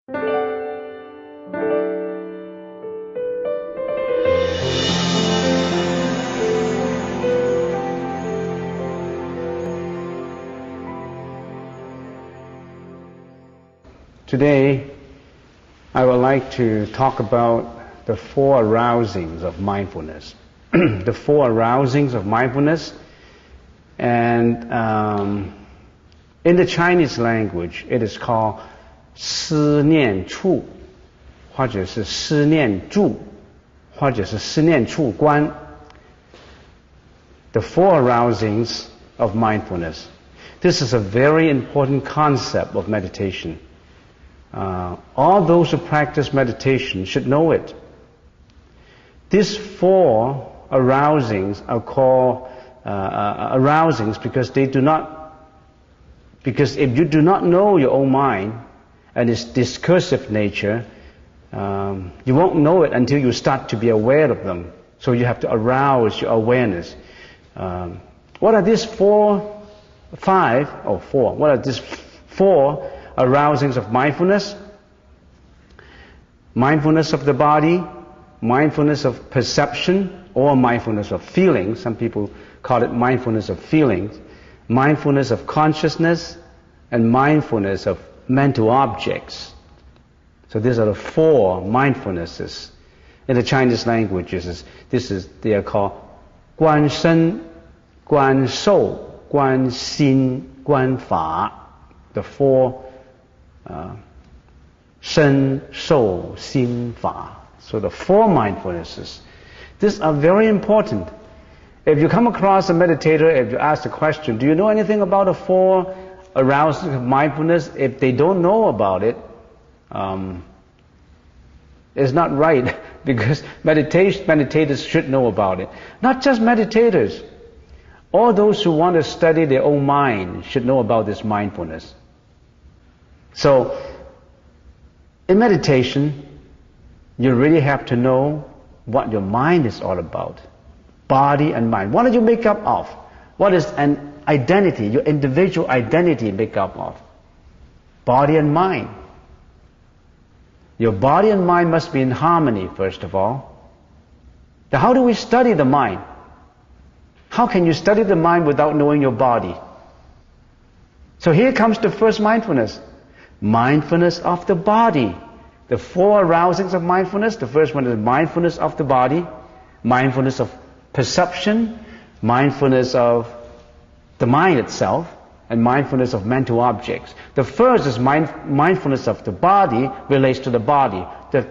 Today, I would like to talk about the 4 arousings of mindfulness. The 4 arousings of mindfulness, and in the Chinese language, it is called 思念处，或者是思念住，或者是思念处观。The 4 arousings of mindfulness. This is a very important concept of meditation. All those who practice meditation should know it. These 4 arousings are called arousings because if you do not know your own mind and its discursive nature, you won't know it until you start to be aware of them. So you have to arouse your awareness. What are these 4 arousings of mindfulness? Mindfulness of the body, mindfulness of perception, or mindfulness of feeling. Some people call it mindfulness of feelings. Mindfulness of consciousness, and mindfulness of mental objects. So these are the 4 mindfulnesses. In the Chinese languages, they are called Guan Shen, Guan Shou, Guan Xin, Guan Fa. The 4 Shen, Shou, Xin, Fa. So the 4 mindfulnesses. These are very important. If you come across a meditator, if you ask the question, do you know anything about the 4 arousings of mindfulness? If they don't know about it, it's not right, because meditators should know about it. Not just meditators. All those who want to study their own mind should know about this mindfulness. So, in meditation, you really have to know what your mind is all about. Body and mind. What are you made up of? What is an identity, your individual identity made up of? Body and mind. Your body and mind must be in harmony, first of all. Now, how do we study the mind? How can you study the mind without knowing your body? So here comes the first mindfulness. Mindfulness of the body. The 4 arousings of mindfulness. The first one is mindfulness of the body, mindfulness of perception, mindfulness of the mind itself, and mindfulness of mental objects. The first is mindfulness of the body, relates to the body. The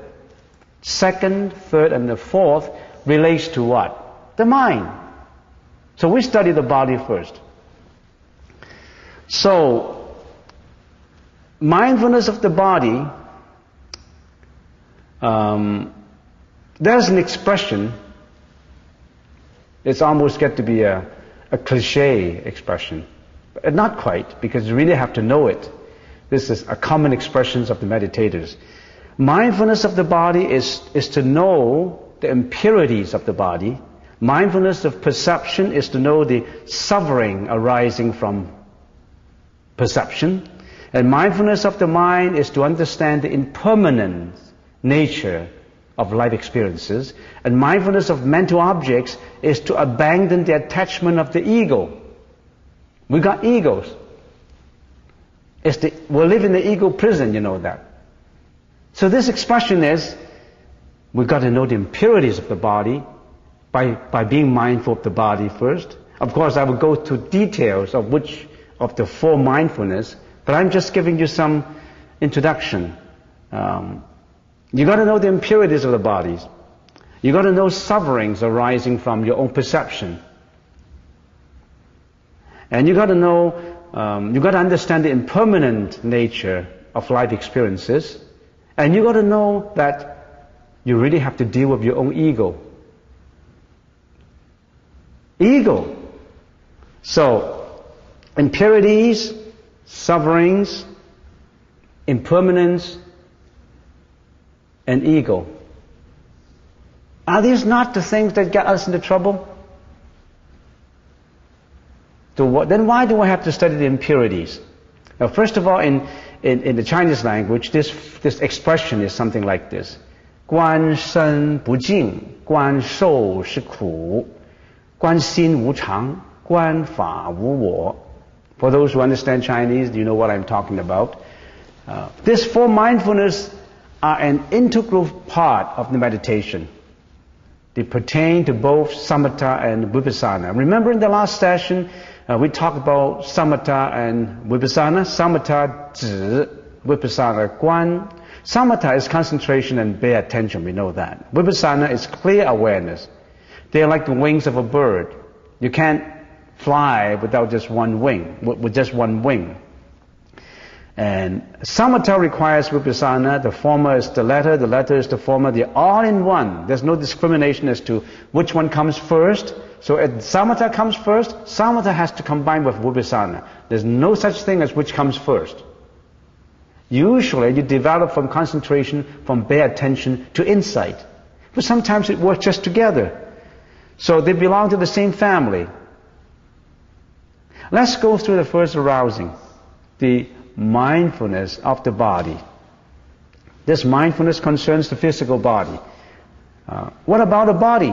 second, third, and the 4th relates to what? The mind. So we study the body first. So, mindfulness of the body, there's an expression. It's almost get to be a cliche expression. But not quite, because you really have to know it. This is a common expression of the meditators. Mindfulness of the body is to know the impurities of the body. Mindfulness of perception is to know the suffering arising from perception. And mindfulness of the mind is to understand the impermanent nature of life experiences. And mindfulness of mental objects is to abandon the attachment of the ego. We got egos. We live in the ego prison, you know that. So this expression is, we've got to know the impurities of the body by being mindful of the body first. Of course, I will go to details of which of the 4 mindfulness, but I'm just giving you some introduction. You got to know the impurities of the bodies. You got to know sufferings arising from your own perception. And you got to know, you got to understand the impermanent nature of life experiences. And you got to know that you really have to deal with your own ego. Ego. So, impurities, sufferings, impermanence, and ego. Are these not the things that get us into trouble? Then why do I have to study the impurities? Now, first of all, in in the Chinese language, this expression is something like this: 观身不净，观受是苦，观心无常，观法无我. For those who understand Chinese, you know what I'm talking about. These four mindfulness are an integral part of the meditation. They pertain to both samatha and vipassana. Remember in the last session, we talked about samatha and vipassana. Samatha 止, vipassana 观. Samatha is concentration and bare attention, we know that. Vipassana is clear awareness. They are like the wings of a bird. You can't fly without just one wing, with just one wing. And samatha requires vipassana. The former is the latter is the former. They're all in one. There's no discrimination as to which one comes first. So if samatha comes first, samatha has to combine with vipassana. There's no such thing as which comes first. Usually you develop from concentration, from bare attention to insight. But sometimes it works just together. So they belong to the same family. Let's go through the first arousing, the mindfulness of the body. This mindfulness concerns the physical body. What about the body?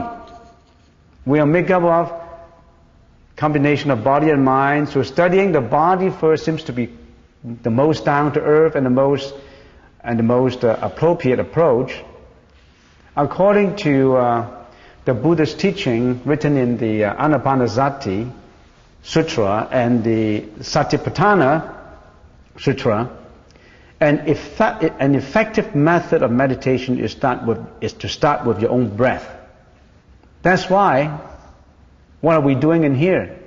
We are made up of combination of body and mind. So studying the body first seems to be the most down to earth and the most appropriate approach. According to the Buddhist teaching written in the Anapanasati Sutra and the Satipatthana Sutra, an effective method of meditation is to start with your own breath. That's why, what are we doing in here?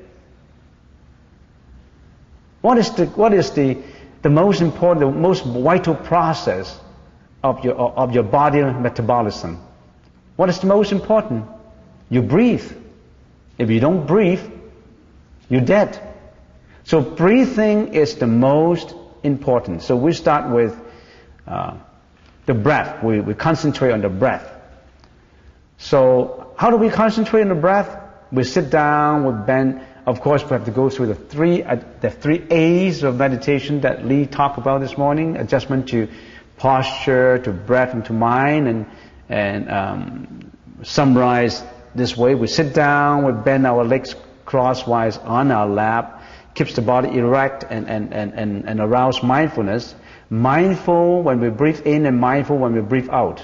What is the most important, the most vital process of your body metabolism? What is the most important? You breathe. If you don't breathe, you're dead. So breathing is the most important. So we start with the breath. We concentrate on the breath. So how do we concentrate on the breath? We sit down, we bend. Of course, we have to go through the three A's of meditation that Lee talked about this morning: adjustment to posture, to breath, and to mind. And summarize this way: we sit down, we bend our legs crosswise on our lap, keeps the body erect and arouse mindfulness. Mindful when we breathe in and mindful when we breathe out.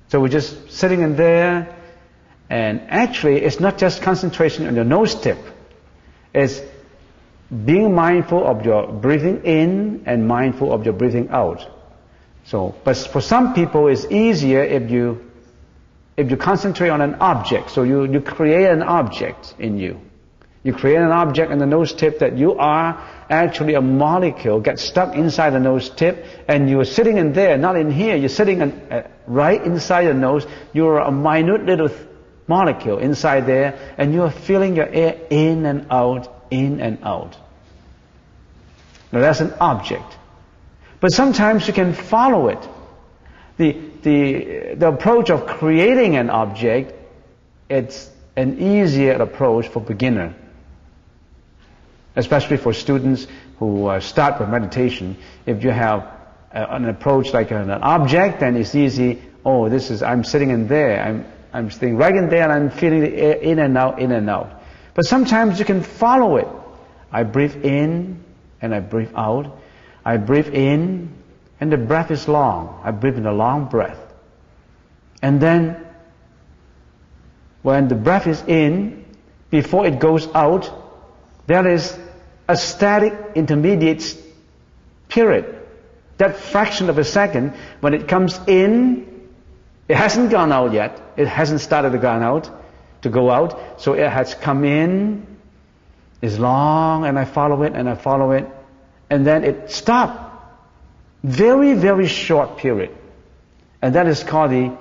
So we're just sitting in there, and actually it's not just concentration on your nose tip. It's being mindful of your breathing in and mindful of your breathing out. So, but for some people it's easier if you concentrate on an object. So you create an object in you. You create an object in the nose tip that you are actually a molecule, gets stuck inside the nose tip, and you're sitting in there, not in here. You're sitting right inside the nose. You're a minute little molecule inside there, and you're feeling your air in and out, in and out. Now that's an object. But sometimes you can follow it. The approach of creating an object, it's an easier approach for beginner, especially for students who start with meditation. If you have an approach like an object, then it's easy. Oh, I'm sitting in there. I'm sitting right in there, and I'm feeling the air in and out, in and out. But sometimes you can follow it. I breathe in and I breathe out. I breathe in, and the breath is long. I breathe in a long breath. And then, when the breath is in, before it goes out, there is a static intermediate period. That fraction of a second, when it comes in, it hasn't gone out yet. It hasn't started to go out. So it has come in, is long, and I follow it, and I follow it. And then it stopped. Very, very short period. And that is called the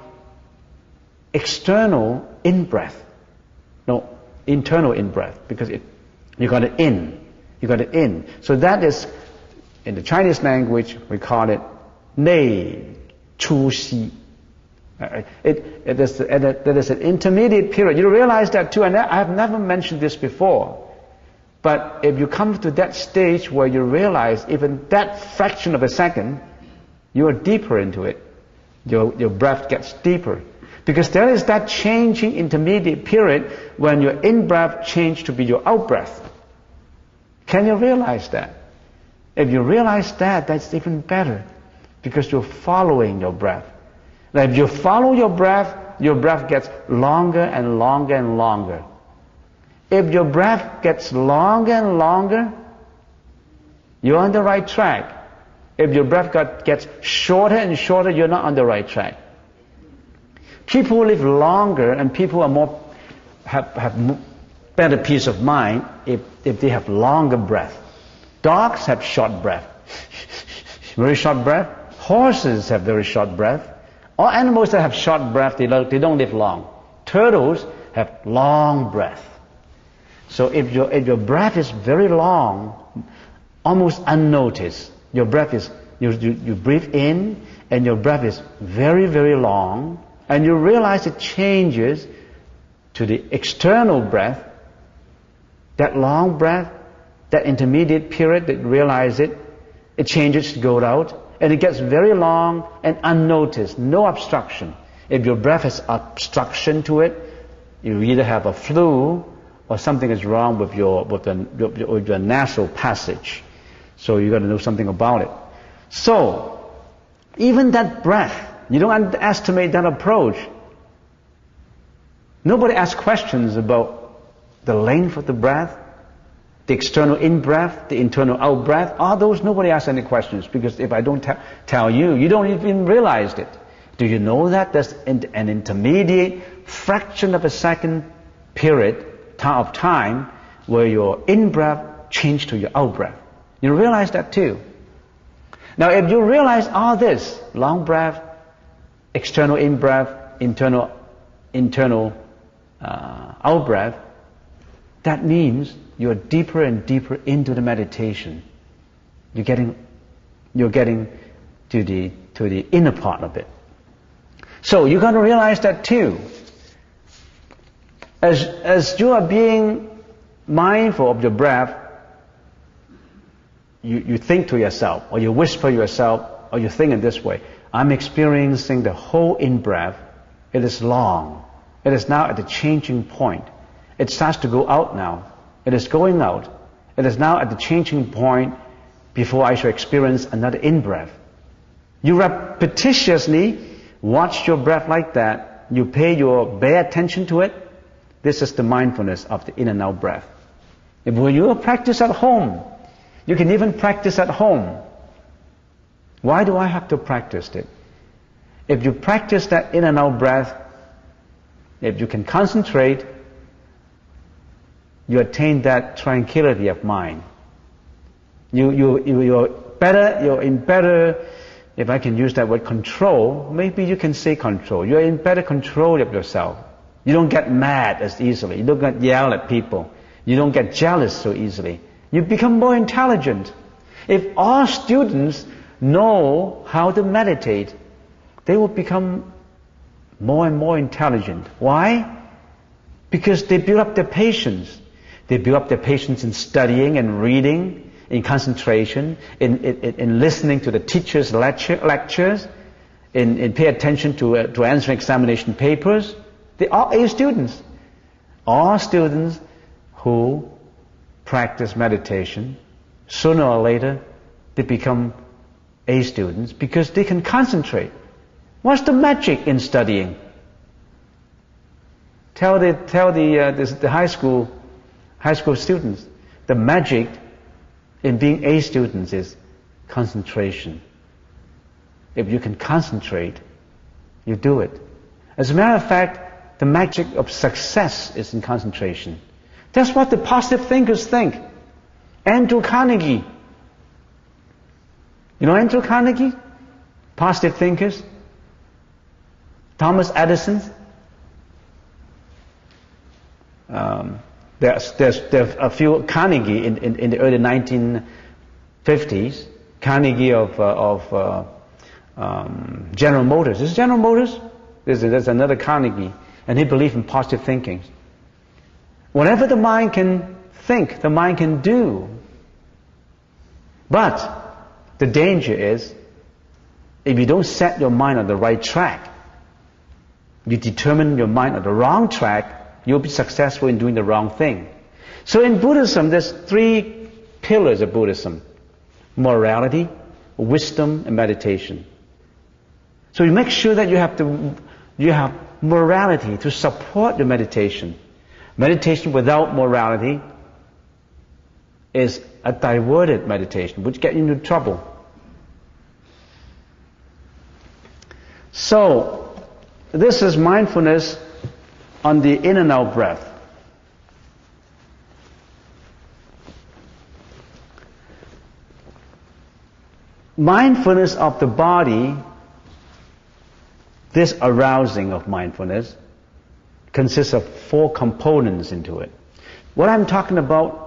external in-breath. No, internal in-breath, because you got it in. You got it in. So that is, in the Chinese language, we call it 内出息. It is an intermediate period. You realize that too, and I have never mentioned this before. But if you come to that stage where you realize even that fraction of a second, you are deeper into it. Your breath gets deeper. Because there is that changing intermediate period when your in-breath changes to be your out-breath. Can you realize that? If you realize that, that's even better. Because you're following your breath. Now if you follow your breath gets longer and longer and longer. If your breath gets longer and longer, you're on the right track. If your breath gets shorter and shorter, you're not on the right track. People who live longer and people are have better peace of mind if they have longer breath. Dogs have short breath. Very short breath. Horses have very short breath. All animals that have short breath, they don't live long. Turtles have long breath. So if your breath is very long, almost unnoticed, your breath is, you breathe in and your breath is very, very long, and you realize it changes to the external breath, that long breath, that intermediate period that you realize it changes to go out, and it gets very long and unnoticed, no obstruction. If your breath has obstruction to it, you either have a flu or something is wrong with your nasal passage. So you got to know something about it. So even that breath, you don't underestimate that approach. Nobody asks questions about the length of the breath, the external in-breath, the internal out-breath. All those, nobody asks any questions, because if I don't tell you, you don't even realize it. Do you know that there's an intermediate fraction of a second period of time where your in-breath changes to your out-breath? You realize that too. Now if you realize all this, long breath, external in-breath, internal out-breath, that means you're deeper and deeper into the meditation. You're getting to the inner part of it. So you got to realize that too. As you are being mindful of your breath, you think to yourself, or you whisper yourself, or you think in this way: I'm experiencing the whole in-breath. It is long. It is now at the changing point. It starts to go out now. It is going out. It is now at the changing point before I shall experience another in-breath. You repetitiously watch your breath like that. You pay attention to it. This is the mindfulness of the in and out breath. If you practice at home, you can even practice at home. Why do I have to practice it? If you practice that in and out breath, if you can concentrate, you attain that tranquility of mind. You're in better, if I can use that word, control. Maybe you can say control. You're in better control of yourself. You don't get mad as easily. You don't get yell at people. You don't get jealous so easily. You become more intelligent. If all students know how to meditate, they will become more and more intelligent. Why? Because they build up their patience. They build up their patience in studying and reading, in concentration, in listening to the teacher's lectures, in pay attention to answering examination papers. They are A students. All students who practice meditation, sooner or later, they become A students because they can concentrate. What's the magic in studying? Tell the high school students, the magic in being A students is concentration. If you can concentrate, you do it. As a matter of fact, the magic of success is in concentration. That's what the positive thinkers think. Andrew Carnegie. You know Andrew Carnegie? Positive thinkers. Thomas Edison. There's a few Carnegie in the early 1950s. Carnegie of General Motors. Is it General Motors? There's another Carnegie, and he believed in positive thinking. Whenever the mind can think, the mind can do. But the danger is, if you don't set your mind on the right track, you determine your mind on the wrong track, you'll be successful in doing the wrong thing. So in Buddhism, there's 3 pillars of Buddhism: morality, wisdom, and meditation. So you make sure that you have morality to support your meditation. Meditation without morality is a diverted meditation, which gets you into trouble. So, this is mindfulness on the in and out breath. Mindfulness of the body, this arousing of mindfulness, consists of 4 components into it. What I'm talking about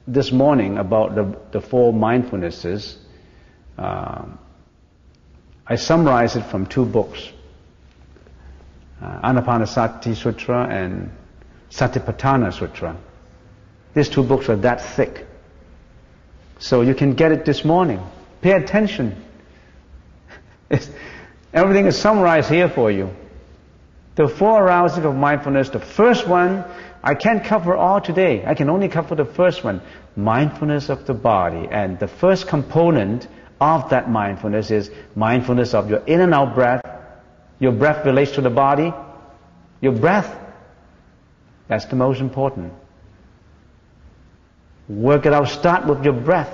this morning, about the 4 mindfulnesses, I summarize it from 2 books, Anapanasati Sutra and Satipatthana Sutra. These 2 books are that thick. So you can get it this morning. Pay attention. Everything is summarized here for you. The 4 arousings of mindfulness, the first one, I can't cover all today. I can only cover the first one, mindfulness of the body. And the first component of that mindfulness is mindfulness of your in and out breath. Your breath relates to the body. Your breath, that's the most important. Work it out. Start with your breath.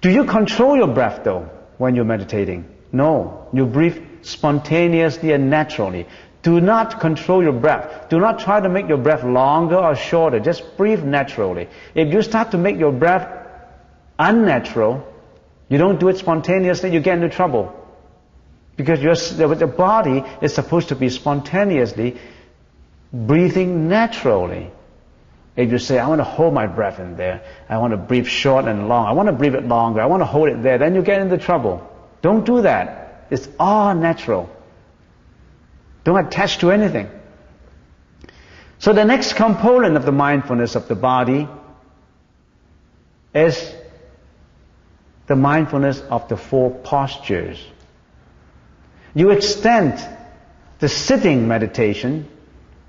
Do you control your breath though when you're meditating? No. You breathe spontaneously and naturally. Do not control your breath. Do not try to make your breath longer or shorter. Just breathe naturally. If you start to make your breath unnatural, you don't do it spontaneously, you get into trouble. Because the body is supposed to be spontaneously breathing naturally. If you say, I want to hold my breath in there, I want to breathe short and long, I want to breathe it longer, I want to hold it there, then you get into trouble. Don't do that. It's all natural. Don't attach to anything. So the next component of the mindfulness of the body is the mindfulness of the 4 postures. You extend the sitting meditation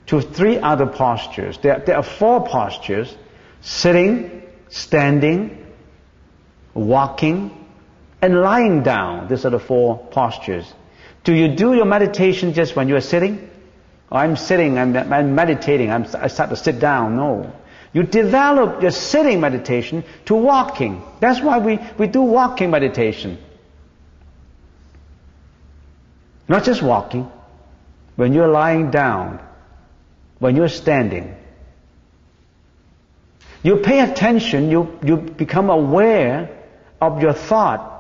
to 3 other postures. There are 4 postures: sitting, standing, walking, and lying down. These are the 4 postures. Do you do your meditation just when you are sitting? Oh, I'm sitting, I'm meditating, I start to sit down. No. You develop your sitting meditation to walking. That's why we do walking meditation. Not just walking. When you're lying down, when you're standing, you pay attention, you become aware of your thought.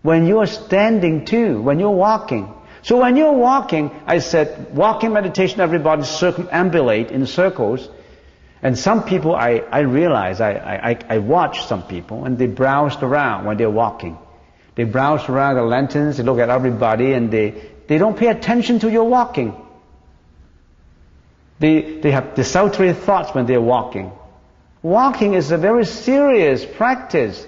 When you're standing too, when you're walking. So when you're walking, I said, walking meditation, everybody circumambulate in circles. And some people, I realize, I watch some people, and they browse around when they're walking. They browse around the lanterns, they look at everybody, and they don't pay attention to your walking. They have desultory thoughts when they're walking. Walking is a very serious practice.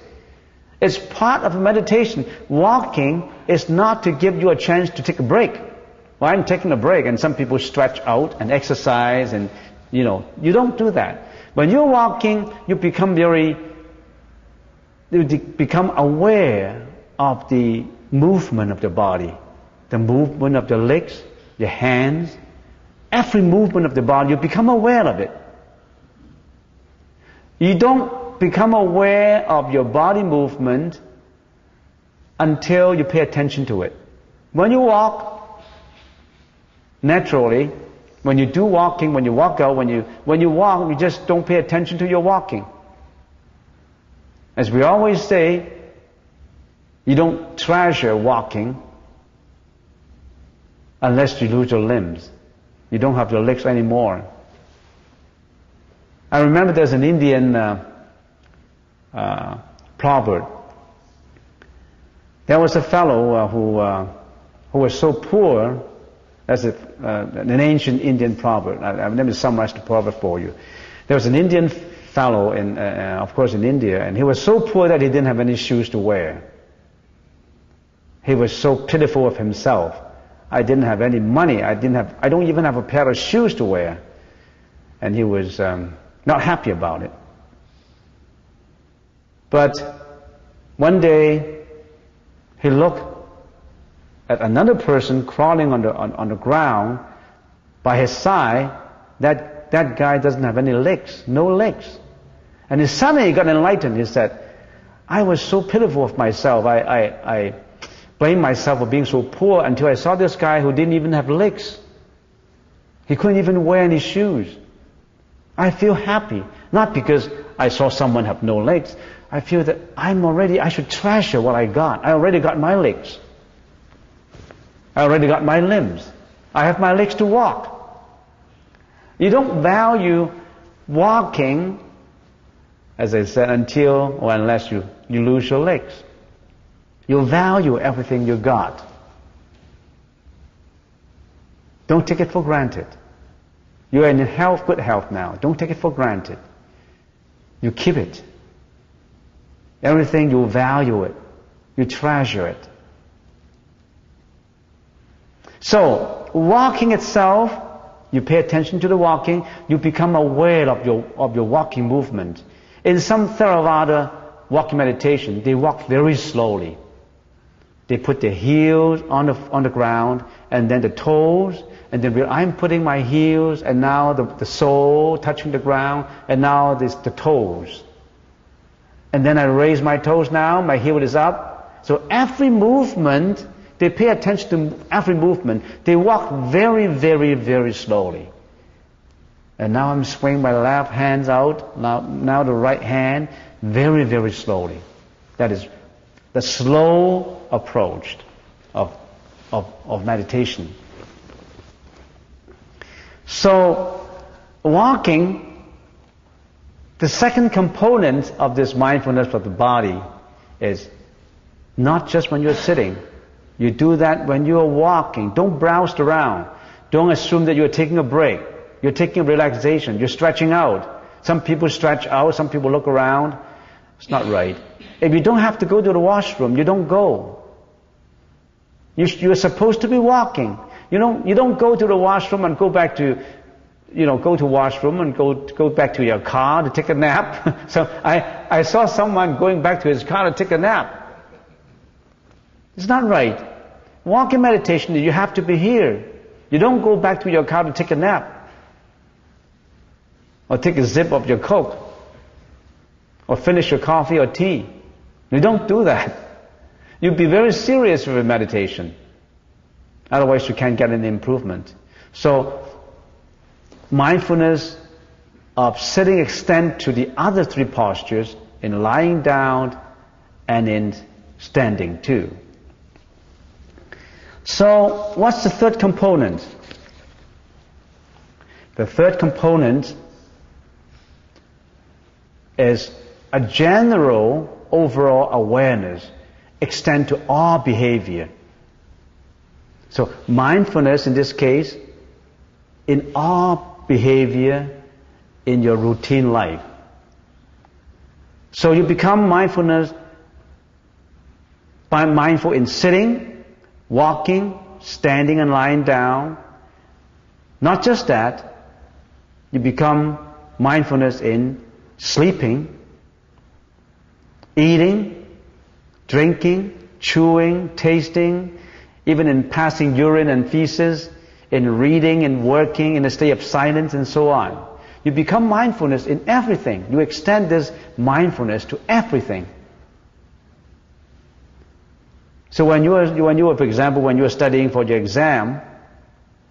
It's part of meditation. Walking is not to give you a chance to take a break. Well, I'm taking a break, and some people stretch out and exercise, and you don't do that. When you're walking, you become aware of the movement of the body, the movement of the legs, your hands, every movement of the body. You become aware of it. You don't become aware of your body movement until you pay attention to it. When you walk, naturally, when you do walking, when you walk out, when you walk, you just don't pay attention to your walking. As we always say, you don't treasure walking unless you lose your limbs. You don't have your legs anymore. I remember there's an Indian proverb. There was a fellow who was so poor That's an ancient Indian proverb. Let me summarize the proverb for you. There was an Indian fellow, of course in India, and he was so poor that he didn't have any shoes to wear. He was so pitiful of himself. I didn't have any money. I don't even have a pair of shoes to wear. And he was not happy about it. But one day, he looked at another person crawling on the ground by his side. That guy doesn't have any legs, no legs. And he suddenly got enlightened. He said, I was so pitiful of myself. I blamed myself for being so poor until I saw this guy who didn't even have legs. He couldn't even wear any shoes. I feel happy, not because I saw someone have no legs. I feel that I should treasure what I got. I already got my legs. I already got my limbs. I have my legs to walk. You don't value walking, as I said, until or unless you lose your legs. You value everything you got. Don't take it for granted. You are in good health now. Don't take it for granted. You keep it. Everything, you value it. You treasure it. So, walking itself, you pay attention to the walking, you become aware of your walking movement. In some Theravada walking meditation, they walk very slowly. They put their heels on the ground, and then the toes, and then I'm putting my heels, and now the sole touching the ground, and now the toes. And then I raise my toes now, my heel is up. So every movement, they pay attention to every movement. They walk very, very, very slowly. And now I'm swinging my left hands out, now the right hand, very, very slowly. That is the slow approach of meditation. So, walking, the second component of this mindfulness of the body is not just when you're sitting. You do that when you're walking. Don't browse around. Don't assume that you're taking a break. You're taking relaxation. You're stretching out. Some people stretch out. Some people look around. It's not right. If you don't have to go to the washroom, you don't go. You're supposed to be walking. You don't go to the washroom and go back to, go to washroom and go back to your car to take a nap. So I saw someone going back to his car to take a nap. It's not right. Walking meditation, you have to be here. You don't go back to your car to take a nap. Or take a sip of your Coke. Or finish your coffee or tea. You don't do that. You be very serious with your meditation. Otherwise you can't get any improvement. So, mindfulness of sitting extends to the other three postures in lying down and in standing too. So, what's the third component? The third component is a general overall awareness extend to all behavior. So mindfulness in this case, in all behavior in your routine life. So you become mindful in sitting, walking, standing and lying down. Not just that, you become mindfulness in sleeping, eating, drinking, chewing, tasting, even in passing urine and feces, in reading and working, in a state of silence and so on. You become mindfulness in everything. You extend this mindfulness to everything. So when you are, for example, when you are studying for your exam,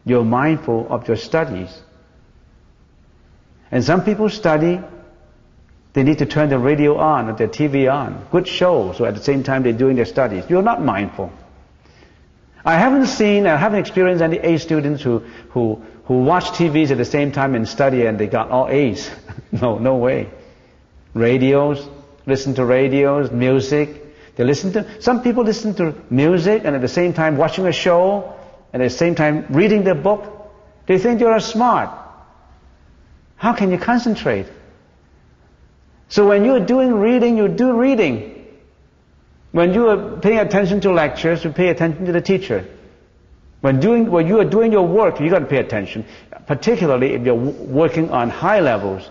you're mindful of your studies. And some people study, they need to turn the radio on or their TV on. Good show, so at the same time they're doing their studies. You're not mindful. I haven't experienced any A students who watch TVs at the same time and study and they got all A's. No way. Radios, listen to radios, music. Some people listen to music and at the same time watching a show and at the same time reading their book, they think you are smart. How can you concentrate? So when you are doing reading, you do reading. When you are paying attention to lectures, you pay attention to the teacher. When you are doing your work, you got to pay attention. Particularly if you're working on high levels.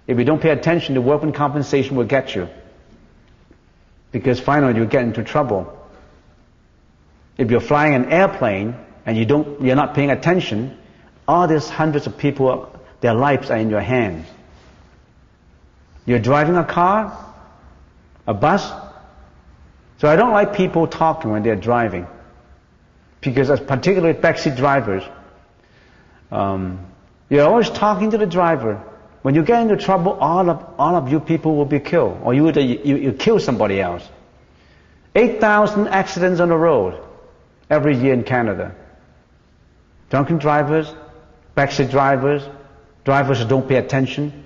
If you don't pay attention, the workman compensation will get you. Because finally you get into trouble. If you're flying an airplane and you're not paying attention, all these hundreds of people, their lives are in your hands. You're driving a car, a bus. So I don't like people talking when they're driving. Because particularly backseat drivers, you're always talking to the driver. When you get into trouble, all of you people will be killed, or you kill somebody else. 8,000 accidents on the road every year in Canada. Drunken drivers, backseat drivers, drivers who don't pay attention,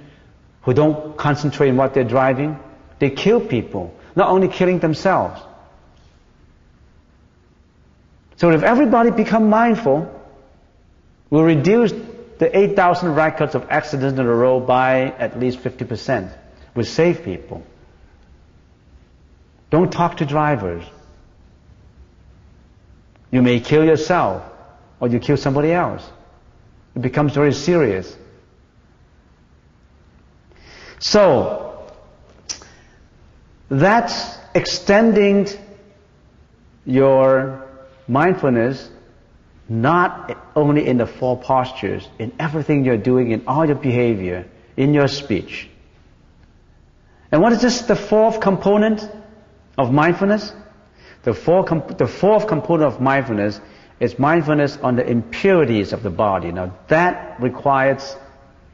who don't concentrate on what they're driving, they kill people, not only killing themselves. So if everybody become mindful, we'll reduce the 8,000 records of accidents on the road by at least 50%. We'll save people. Don't talk to drivers. You may kill yourself, or you kill somebody else. It becomes very serious. So, that's extending your mindfulness not only in the four postures, in everything you're doing, in all your behavior, in your speech. And what is this, the fourth component of mindfulness? The fourth component of mindfulness is mindfulness on the impurities of the body. Now that requires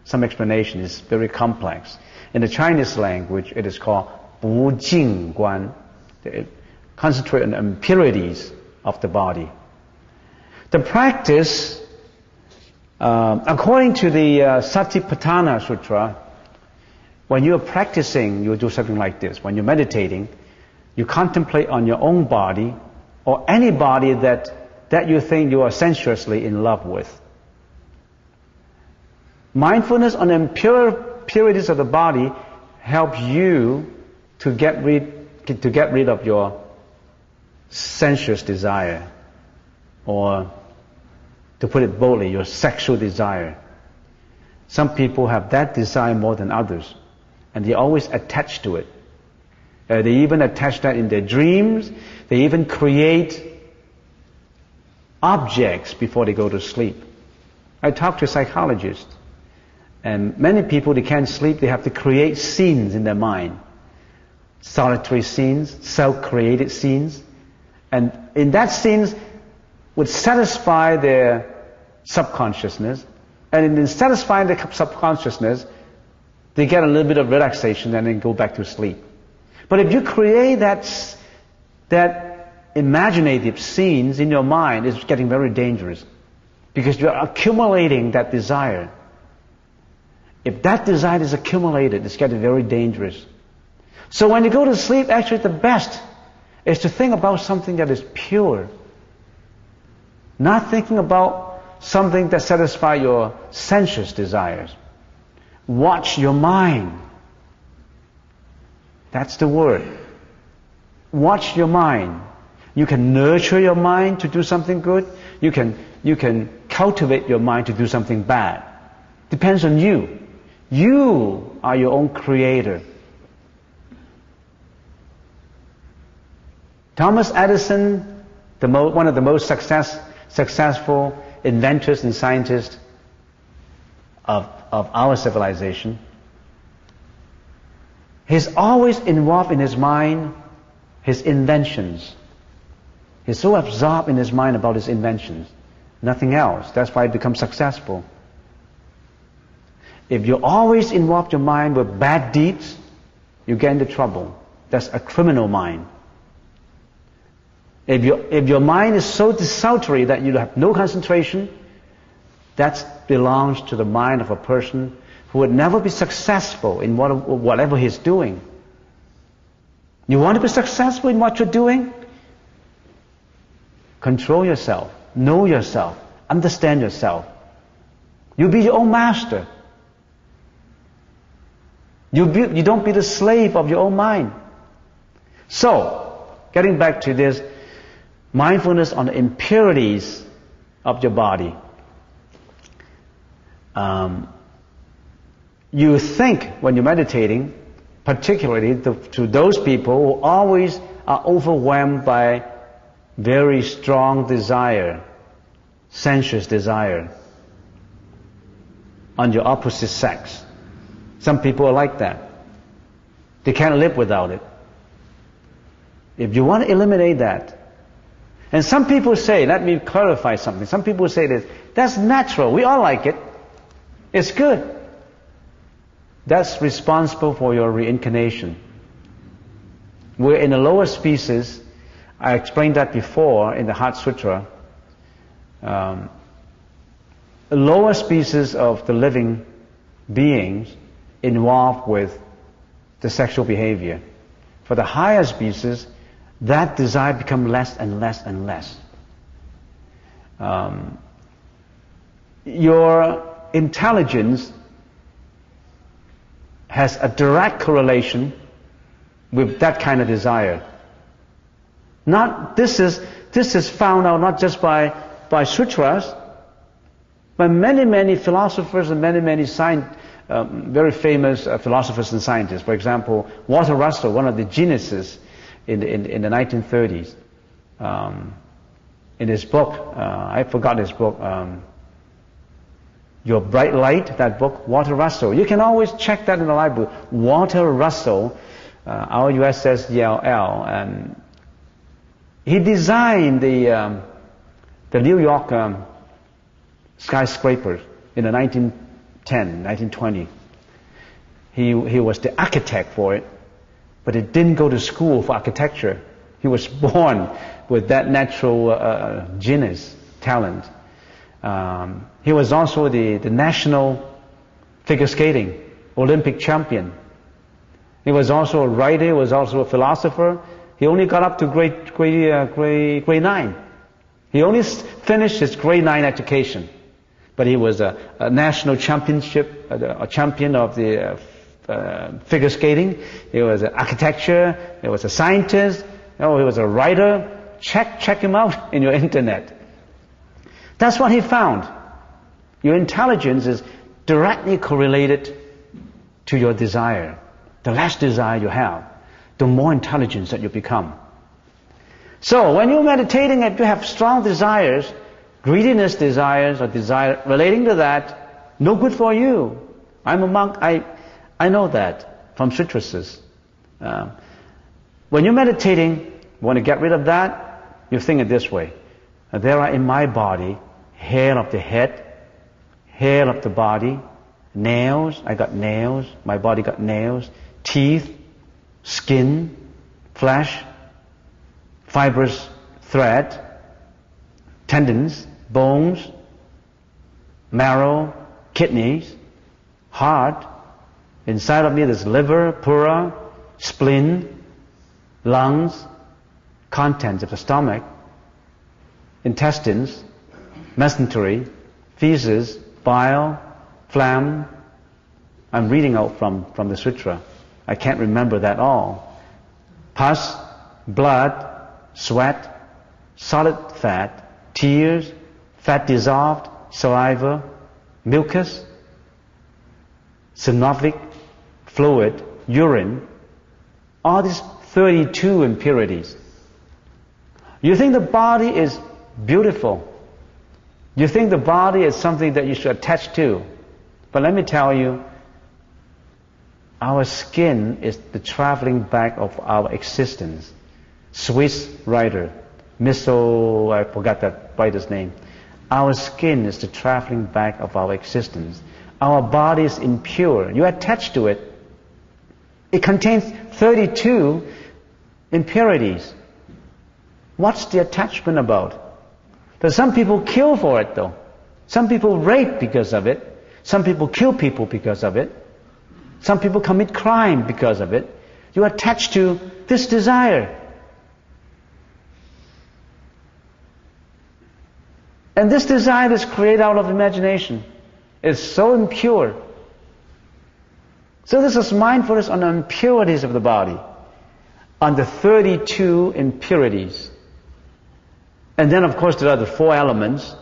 some explanation. It's very complex. In the Chinese language, it is called 不净观. Concentrate on the impurities of the body. The practice, according to the Satipatthana Sutra, when you're practicing, you do something like this. When you're meditating, you contemplate on your own body or any body that you think you are sensuously in love with. Mindfulness on the impurities of the body helps you to get rid of your sensuous desire, or to put it boldly, your sexual desire. Some people have that desire more than others, and they're always attached to it. They even attach that in their dreams. They even create objects before they go to sleep. I talk to psychologists, and many people, they can't sleep, they have to create scenes in their mind. Solitary scenes, self-created scenes. And in that scenes would satisfy their subconsciousness. And in satisfying the subconsciousness, they get a little bit of relaxation and then go back to sleep. But if you create that imaginative scenes in your mind, it's getting very dangerous. Because you're accumulating that desire. If that desire is accumulated, it's getting very dangerous. So when you go to sleep, actually the best is to think about something that is pure. Not thinking about something that satisfies your sensuous desires. Watch your mind. That's the word. Watch your mind. You can nurture your mind to do something good. You can cultivate your mind to do something bad. Depends on you. You are your own creator. Thomas Edison, one of the most successful inventors and scientists of our civilization, he's always involved in his mind, his inventions. He's so absorbed in his mind about his inventions. Nothing else. That's why he becomes successful. If you always involve your mind with bad deeds, you get into trouble. That's a criminal mind. If your mind is so desultory that you have no concentration, that belongs to the mind of a person who would never be successful in whatever he's doing. You want to be successful in what you're doing? Control yourself. know yourself, understand yourself. You be your own master. You don't be the slave of your own mind. So, getting back to this, mindfulness on the impurities of your body. You think when you're meditating, particularly to those people who always are overwhelmed by very strong desire, sensuous desire, on your opposite sex. Some people are like that. They can't live without it. If you want to eliminate that, and some people say, let me clarify something, some people say this, that's natural, we all like it, it's good. That's responsible for your reincarnation. We're in a lower species. I explained that before in the Heart Sutra. A lower species of the living beings involved with the sexual behavior. For the higher species, that desire becomes less and less and less. Your intelligence has a direct correlation with that kind of desire. This is found out not just by sutras, but many philosophers and many very famous philosophers and scientists. For example, Walter Russell, one of the geniuses in the 1930s, in his book, I forgot his book, Your Bright Light, that book, Walter Russell. You can always check that in the library. Walter Russell, R-U-S-S-E-L-L, and he designed the New York skyscrapers in the 1910, 1920. He was the architect for it, but he didn't go to school for architecture. He was born with that natural genius, talent. He was also the national figure skating Olympic champion. He was also a writer, he was also a philosopher. He only got up to grade 9. He only finished his grade 9 education. But he was a national championship, a champion of the figure skating. He was an architecture, he was a scientist, he was a writer. Check him out in your internet. That's what he found. Your intelligence is directly correlated to your desire. The less desire you have, the more intelligence that you become. So when you're meditating and you have strong desires, greediness desires or desire relating to that, no good for you. I'm a monk, I know that from sutras. When you're meditating, you want to get rid of that, you think it this way. There are in my body hair of the head, hair of the body, nails, I got nails, my body got nails, teeth, skin, flesh, fibrous thread, tendons, bones, marrow, kidneys, heart. Inside of me there's liver, pura, spleen, lungs, contents of the stomach, intestines, mesentery, feces, bile, phlegm. I'm reading out from the sutra. I can't remember that all. Pus, blood, sweat, solid fat, tears, fat dissolved, saliva, mucus, synovic fluid, urine, all these 32 impurities. You think the body is beautiful. You think the body is something that you should attach to. But let me tell you, our skin is the traveling bag of our existence. Swiss writer, I forgot that writer's name. Our skin is the traveling bag of our existence. Our body is impure. You attach to it. It contains 32 impurities. What's the attachment about? There's some people kill for it though. Some people rape because of it. Some people kill people because of it. Some people commit crime because of it. You attach to this desire. And this desire is created out of imagination. It's so impure. So this is mindfulness on the impurities of the body, on the 32 impurities. And then of course there are the 4 elements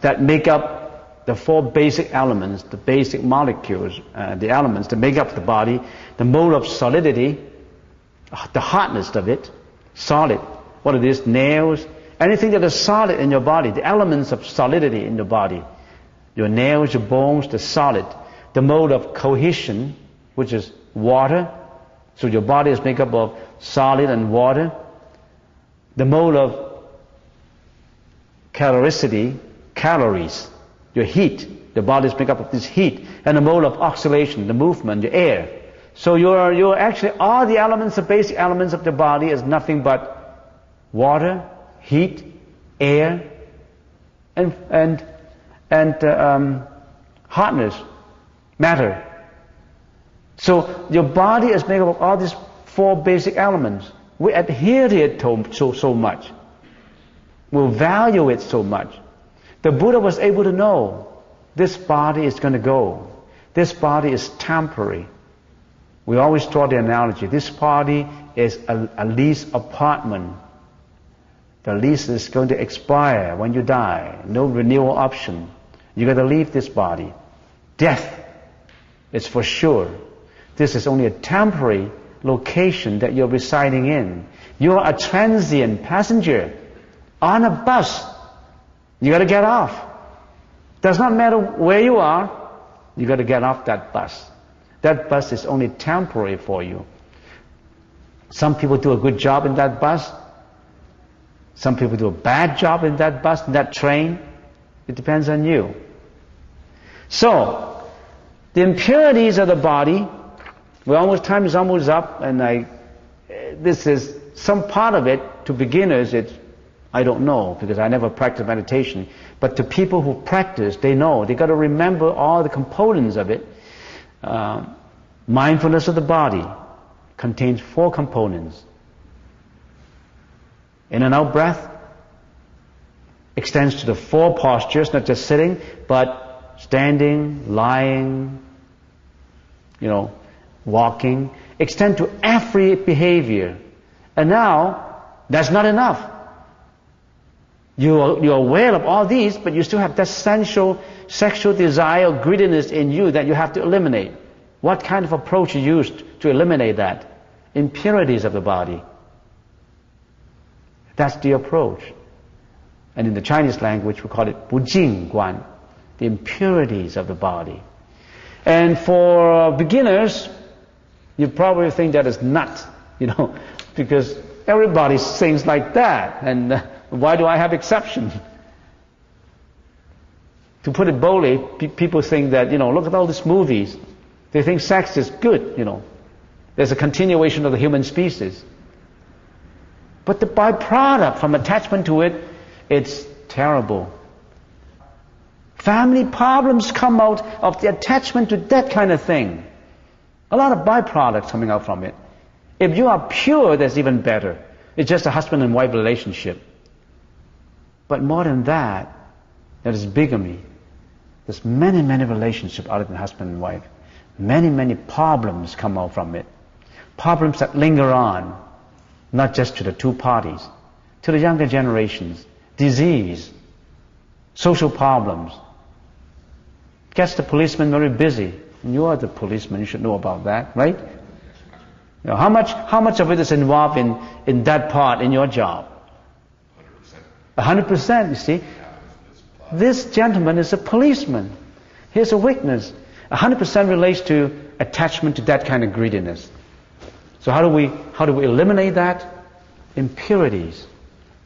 that make up the 4 basic elements, the basic molecules, the elements that make up the body, the mode of solidity, the hardness of it, solid, what it is, nails, anything that is solid in your body, the elements of solidity in your body, your nails, your bones, the solid, the mode of cohesion, which is water, so your body is made up of solid and water, the mode of caloricity, calories, your heat, the body is made up of this heat, and the mode of oscillation, the movement, the air. So you're actually, all the elements, the basic elements of the body is nothing but water, heat, air, and hardness, matter. So your body is made up of all these 4 basic elements. We adhere to it so much. We value it so much. The Buddha was able to know this body is going to go. This body is temporary. We always draw the analogy. This body is a lease apartment. The lease is going to expire when you die. No renewal option. You got to leave this body. Death is for sure. This is only a temporary location that you're residing in. You're a transient passenger on a bus. You got to get off. Does not matter where you are. You got to get off that bus. That bus is only temporary for you. Some people do a good job in that bus. Some people do a bad job in that bus, in that train. It depends on you. So, the impurities of the body, time is almost up, and this is some part of it. To beginners, I don't know, because I never practiced meditation. But to people who practice, they know. They got to remember all the components of it. Mindfulness of the body contains 4 components. In and out breath extends to the 4 postures, not just sitting, but standing, lying, walking. Extend to every behavior. And now, that's not enough. You're aware of all these, but you still have that sensual, sexual desire or greediness in you that you have to eliminate. What kind of approach you used to eliminate that? Impurities of the body. That's the approach. And in the Chinese language, we call it 不净观, the impurities of the body. And for beginners, you probably think that is nuts, because everybody sings like that, and why do I have exception? To put it boldly, people think that, look at all these movies. They think sex is good, There's a continuation of the human species. But the byproduct from attachment to it, it's terrible. Family problems come out of the attachment to that kind of thing. A lot of byproducts coming out from it. If you are pure, that's even better. It's just a husband and wife relationship. But more than that, there is bigamy. There's many, many relationships other than husband and wife. Many, many problems come out from it. Problems that linger on, not just to the 2 parties, to the younger generations. Disease, social problems. Gets the policeman very busy. You are the policeman, you should know about that, right? How much of it is involved in that part in your job? 100%, you see. This gentleman is a policeman. Here's a witness. 100% relates to attachment to that kind of greediness. So how do we eliminate that? Impurities.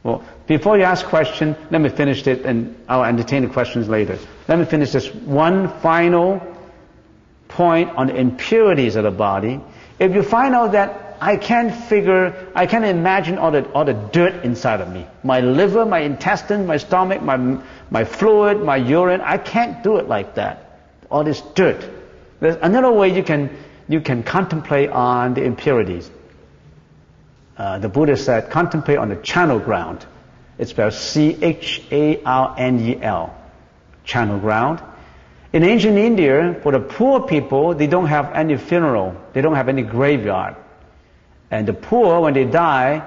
Well, before you ask question, let me finish it, and I'll entertain the questions later. Let me finish this one final point on the impurities of the body. If you find out that I can't imagine all the dirt inside of me. My liver, my intestine, my stomach, my fluid, my urine, I can't do it like that. All this dirt. There's another way you can contemplate on the impurities. The Buddha said, contemplate on the channel ground. It's spelled Charnel, charnel ground. In ancient India, for the poor people, they don't have any funeral. They don't have any graveyard. And the poor, when they die,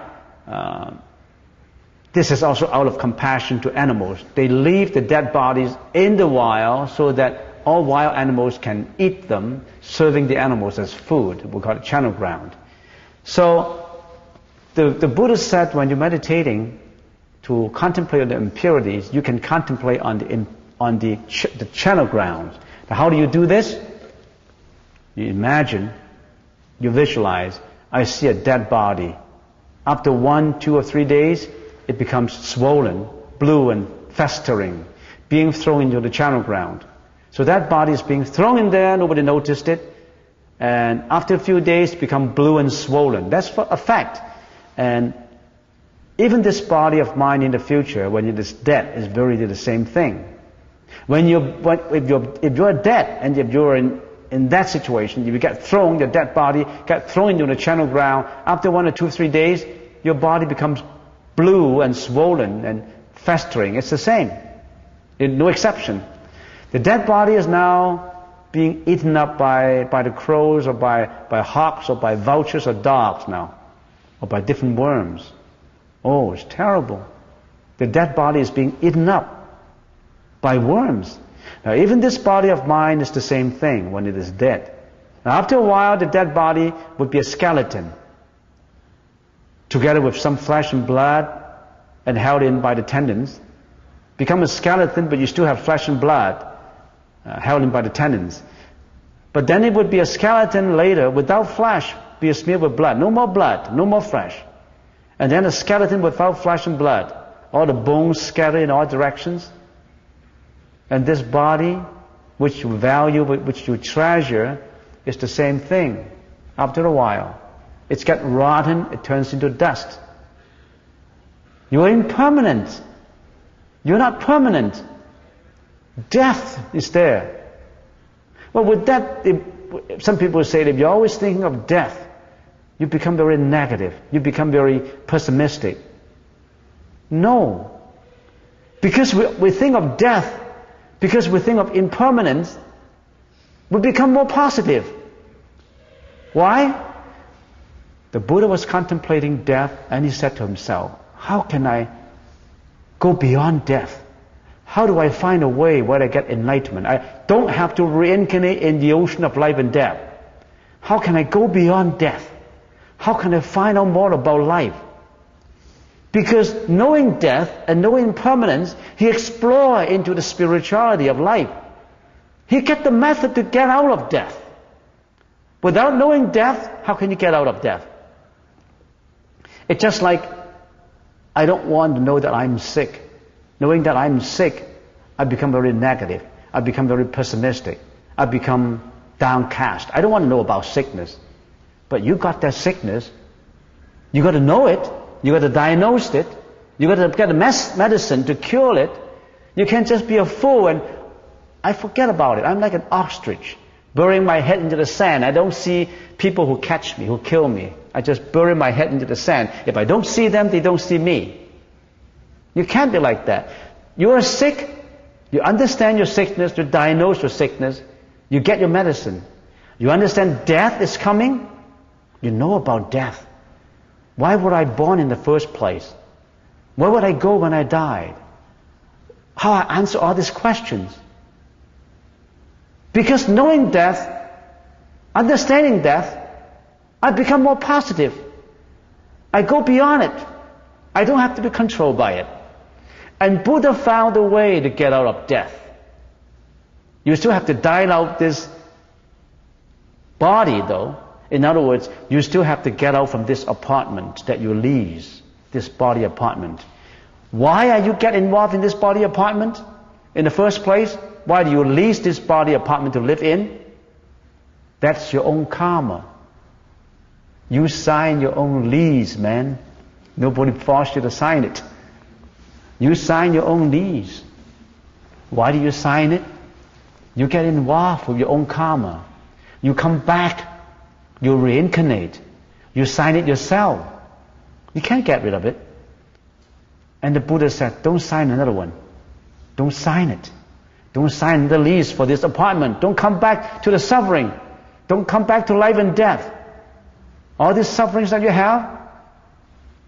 this is also out of compassion to animals. They leave the dead bodies in the wild so that all wild animals can eat them, serving the animals as food. We call it charnel ground. So the Buddha said when you're meditating to contemplate the impurities, you can contemplate on the charnel ground. Now, how do you do this? You imagine, you visualize, I see a dead body. After 1, 2, or 3 days, it becomes swollen, blue and festering, being thrown into the charnel ground. So that body is being thrown in there, nobody noticed it, and after a few days become blue and swollen. That's for a fact. And even this body of mine in the future, when it is dead, is buried in the same thing. If you're dead and if you're in that situation, if you get thrown, your dead body get thrown into the charnel ground, after 1 or 2, 3 days, your body becomes blue and swollen and festering. It's the same. No exception. The dead body is now being eaten up by the crows or by hawks or by vultures or dogs now, or by different worms. Oh, it's terrible. The dead body is being eaten up by worms. Now, even this body of mine is the same thing when it is dead. Now, after a while, the dead body would be a skeleton, together with some flesh and blood, and held in by the tendons. Become a skeleton, but you still have flesh and blood, held in by the tendons. But then it would be a skeleton later, without flesh, be smeared with blood. No more blood, no more flesh. And then a skeleton without flesh and blood. All the bones scattered in all directions. And this body, which you value, which you treasure, is the same thing. After a while, it's got rotten, it turns into dust. You're impermanent. You're not permanent. Death is there. Well, with that, some people say that if you're always thinking of death, you become very negative. You become very pessimistic. No. Because we think of death, because we think of impermanence, we become more positive. Why? The Buddha was contemplating death and he said to himself, how can I go beyond death? How do I find a way where I get enlightenment? I don't have to reincarnate in the ocean of life and death. How can I go beyond death? How can I find out more about life? Because knowing death and knowing impermanence, he explored into the spirituality of life. He get the method to get out of death. Without knowing death, how can you get out of death? It's just like, I don't want to know that I'm sick. Knowing that I'm sick, I become very negative. I become very pessimistic. I become downcast. I don't want to know about sickness. But you got that sickness. You got to know it. You got to diagnose it. You got to get a medicine to cure it. You can't just be a fool and I forget about it. I'm like an ostrich, burying my head into the sand. I don't see people who catch me, who kill me. I just bury my head into the sand. If I don't see them, they don't see me. You can't be like that. You are sick. You understand your sickness. You diagnose your sickness. You get your medicine. You understand death is coming. You know about death. Why were I born in the first place? Where would I go when I died? How I answer all these questions? Because knowing death, understanding death, I become more positive. I go beyond it. I don't have to be controlled by it. And Buddha found a way to get out of death. You still have to dine out this body though. In other words, you still have to get out from this apartment that you lease, this body apartment. Why are you get involved in this body apartment in the first place? Why do you lease this body apartment to live in? That's your own karma. You sign your own lease, man. Nobody forced you to sign it. You sign your own lease. Why do you sign it? You get involved with your own karma. You come back. You reincarnate. You sign it yourself. You can't get rid of it. And the Buddha said, don't sign another one. Don't sign it. Don't sign the lease for this apartment. Don't come back to the suffering. Don't come back to life and death. All these sufferings that you have,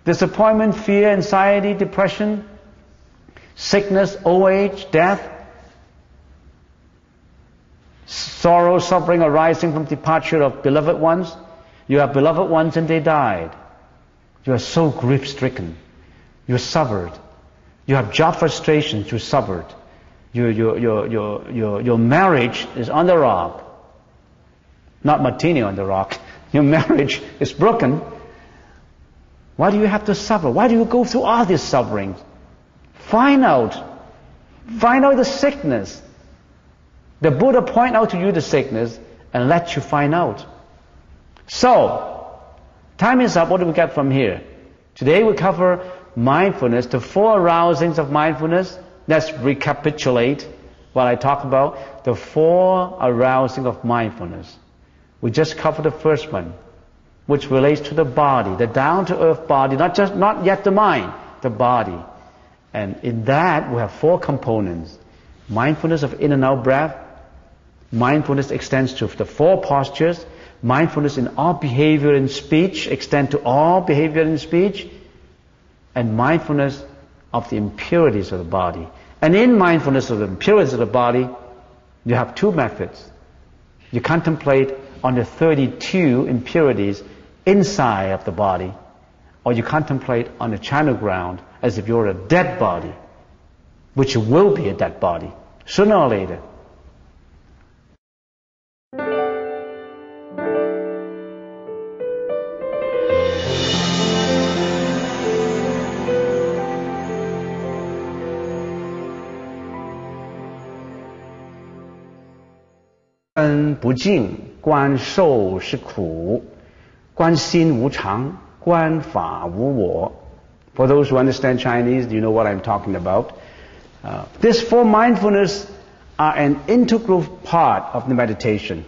disappointment, fear, anxiety, depression, sickness, old age, death, sorrow, suffering arising from departure of beloved ones. You have beloved ones and they died. You are so grief-stricken. You suffered. You have job frustrations. You suffered. Your marriage is on the rock. Not martini on the rock. Your marriage is broken. Why do you have to suffer? Why do you go through all these sufferings? Find out. Find out the sickness. The Buddha point out to you the sickness and let you find out. So, time is up. What do we get from here? Today we cover mindfulness, the 4 arousings of mindfulness. Let's recapitulate what I talked about. The 4 arousing of mindfulness. We just covered the first one, which relates to the body, the down-to-earth body, not yet the mind, the body. And in that we have 4 components. Mindfulness of in and out breath. Mindfulness extends to the 4 postures. Mindfulness in all behavior and speech extends to all behavior and speech. And mindfulness of the impurities of the body. And in mindfulness of the impurities of the body, you have 2 methods. You contemplate on the 32 impurities inside of the body, or you contemplate on the China ground as if you're a dead body, which will be a dead body, sooner or later. Guan 不净，观受是苦，观心无常，观法无我。For those who understand Chinese, you know what I'm talking about. These 4 mindfulness are an integral part of the meditation.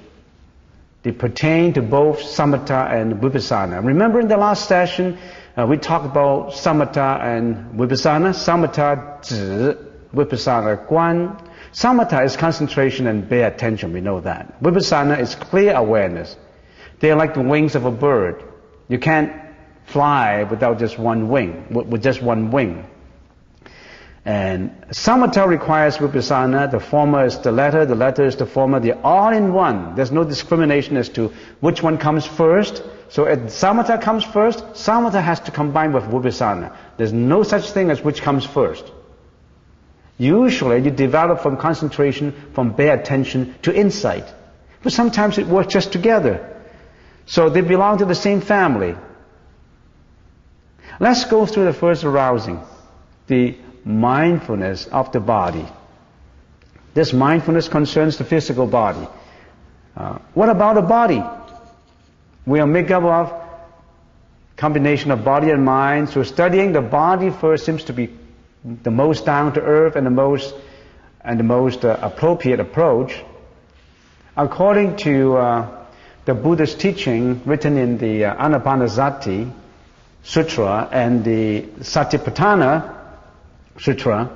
They pertain to both samatha and vipassana. Remember in the last session, we talked about samatha and vipassana. Samatha 止, vipassana 观. Samatha is concentration and bare attention, we know that. Vipassana is clear awareness. They are like the wings of a bird. You can't fly without just one wing, with just one wing. And samatha requires vipassana. The former is the latter is the former. They're all in one. There's no discrimination as to which one comes first. So if samatha comes first, samatha has to combine with vipassana. There's no such thing as which comes first. Usually you develop from concentration, from bare attention to insight. But sometimes it works just together. So they belong to the same family. Let's go through the first arousing, the mindfulness of the body. This mindfulness concerns the physical body. What about the body? We are made up of combination of body and mind. So studying the body first seems to be the most down to earth and the most appropriate approach. According to the Buddhist teaching written in the Anapanasati Sutra and the Satipatthana Sutra,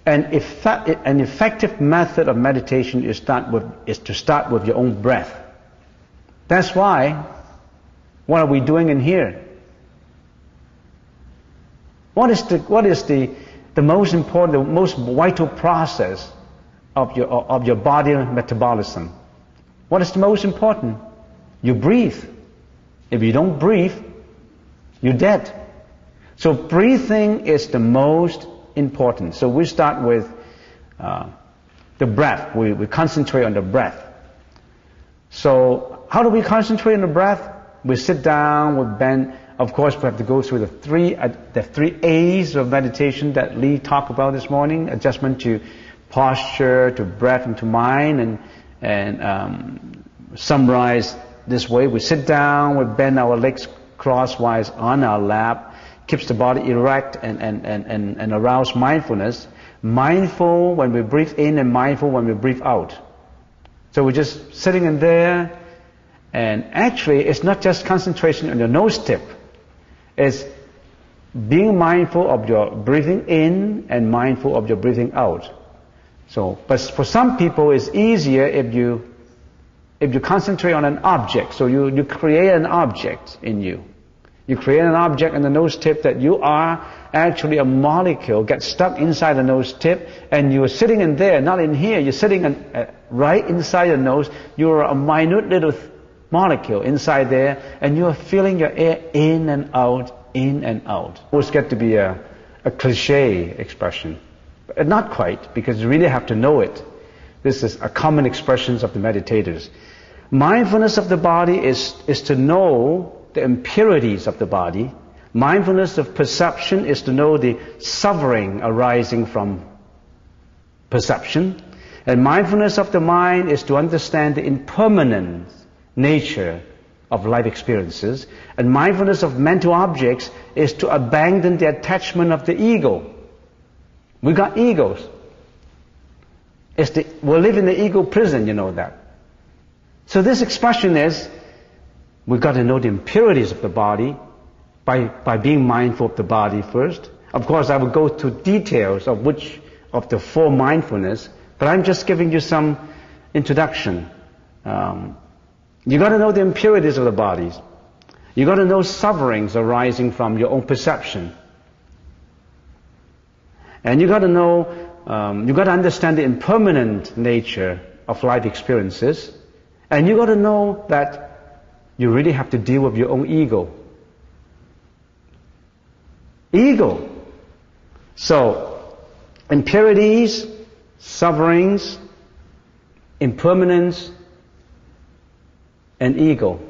an effective method of meditation is to start with your own breath. That's why, what are we doing in here? What is the most important, the most vital process of your body metabolism? What is the most important? You breathe. If you don't breathe, you're dead. So breathing is the most important. So we start with the breath. We concentrate on the breath. So how do we concentrate on the breath? We sit down, we bend. Of course, we have to go through the three A's of meditation that Lee talked about this morning: adjustment to posture, to breath, and to mind. And summarize this way: we sit down, we bend our legs crosswise on our lap, keeps the body erect and arouse mindfulness. Mindful when we breathe in and mindful when we breathe out. So we're just sitting in there, and actually it's not just concentration on your nose tip. It's being mindful of your breathing in and mindful of your breathing out. So, but for some people it's easier if you concentrate on an object. So you create an object in you. You create an object in the nose tip that you are actually a molecule, get stuck inside the nose tip, and you are sitting in there, not in here. You're sitting right inside the nose. You're a minute little molecule inside there, and you are feeling your air in and out, in and out. It always get to be a cliche expression. But not quite, because you really have to know it. This is a common expression of the meditators. Mindfulness of the body is to know the impurities of the body. Mindfulness of perception is to know the suffering arising from perception. And mindfulness of the mind is to understand the impermanent nature of life experiences. And mindfulness of mental objects is to abandon the attachment of the ego. We got egos. We live in the ego prison, you know that. So this expression is, we've got to know the impurities of the body by being mindful of the body first. Of course, I will go to details of which of the four mindfulness, but I'm just giving you some introduction. You got to know the impurities of the bodies. You got to know sufferings arising from your own perception. And you got to know, you got to understand the impermanent nature of life experiences. And you got to know that you really have to deal with your own ego. Ego. So, impurities, sufferings, impermanence, and ego.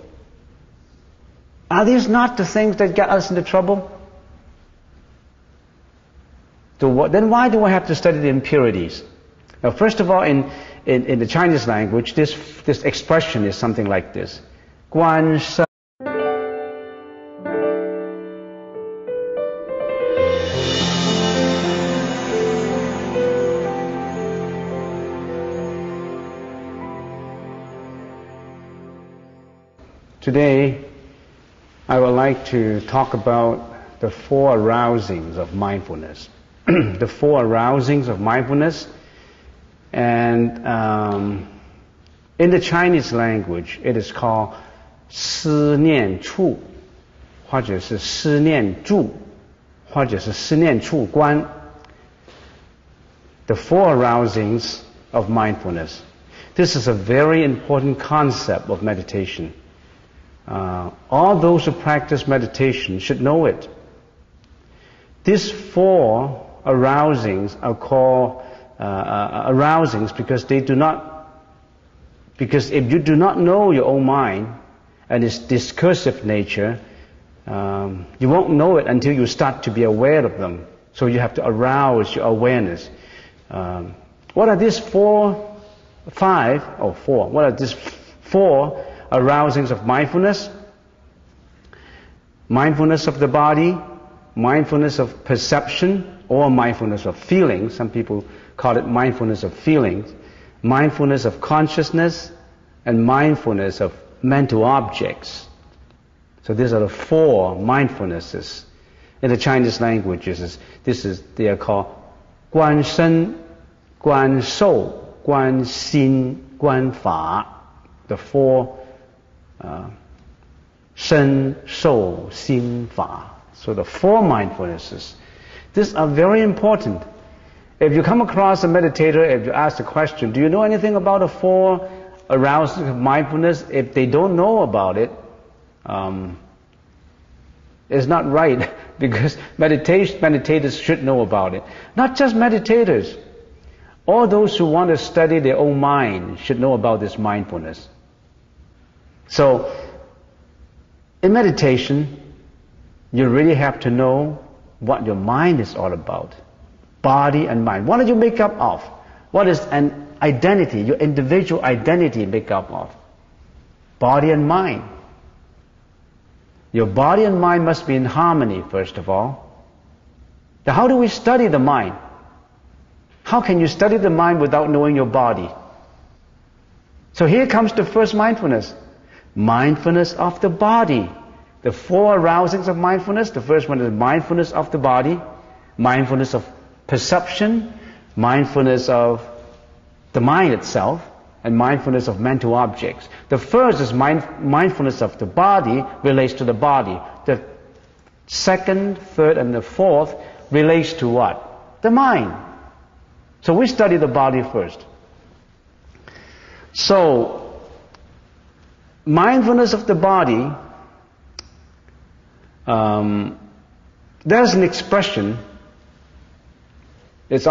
Are these not the things that get us into trouble? Then why do I have to study the impurities? Now, first of all, in the Chinese language, this expression is something like this. Guan Cheng. Today, I would like to talk about the four arousings of mindfulness. The four arousings of mindfulness. And in the Chinese language, it is called 思念处，或者是思念住，或者是思念处观。The four arousings of mindfulness. This is a very important concept of meditation. All those who practice meditation should know it. These four arousings are called arousings because if you do not know your own mind and its discursive nature, you won't know it until you start to be aware of them. So you have to arouse your awareness. What are these four arousings of mindfulness? Mindfulness of the body, mindfulness of perception, or mindfulness of feeling. Some people call it mindfulness of feelings. Mindfulness of consciousness, and mindfulness of mental objects. So these are the four mindfulnesses. In the Chinese languages, they are called Guan Shen, Guan Shou, Guan Xin, Guan Fa. The four Shen, Shou, Xin, Fa. So the four mindfulnesses. These are very important. If you come across a meditator, if you ask the question, do you know anything about the four arousings of mindfulness? If they don't know about it, it's not right, because meditators should know about it. Not just meditators. All those who want to study their own mind should know about this mindfulness. So, in meditation, you really have to know what your mind is all about. Body and mind. What are you made up of? What is an identity, your individual identity made up of? Body and mind. Your body and mind must be in harmony, first of all. Now, how do we study the mind? How can you study the mind without knowing your body? So here comes the first mindfulness. Mindfulness of the body. The 4 arousings of mindfulness. The first one is mindfulness of the body, mindfulness of perception, mindfulness of the mind itself, and mindfulness of mental objects. The first is mindfulness of the body, relates to the body. The second, third, and the fourth relates to what? The mind. So we study the body first. So, mindfulness of the body, there's an expression, it's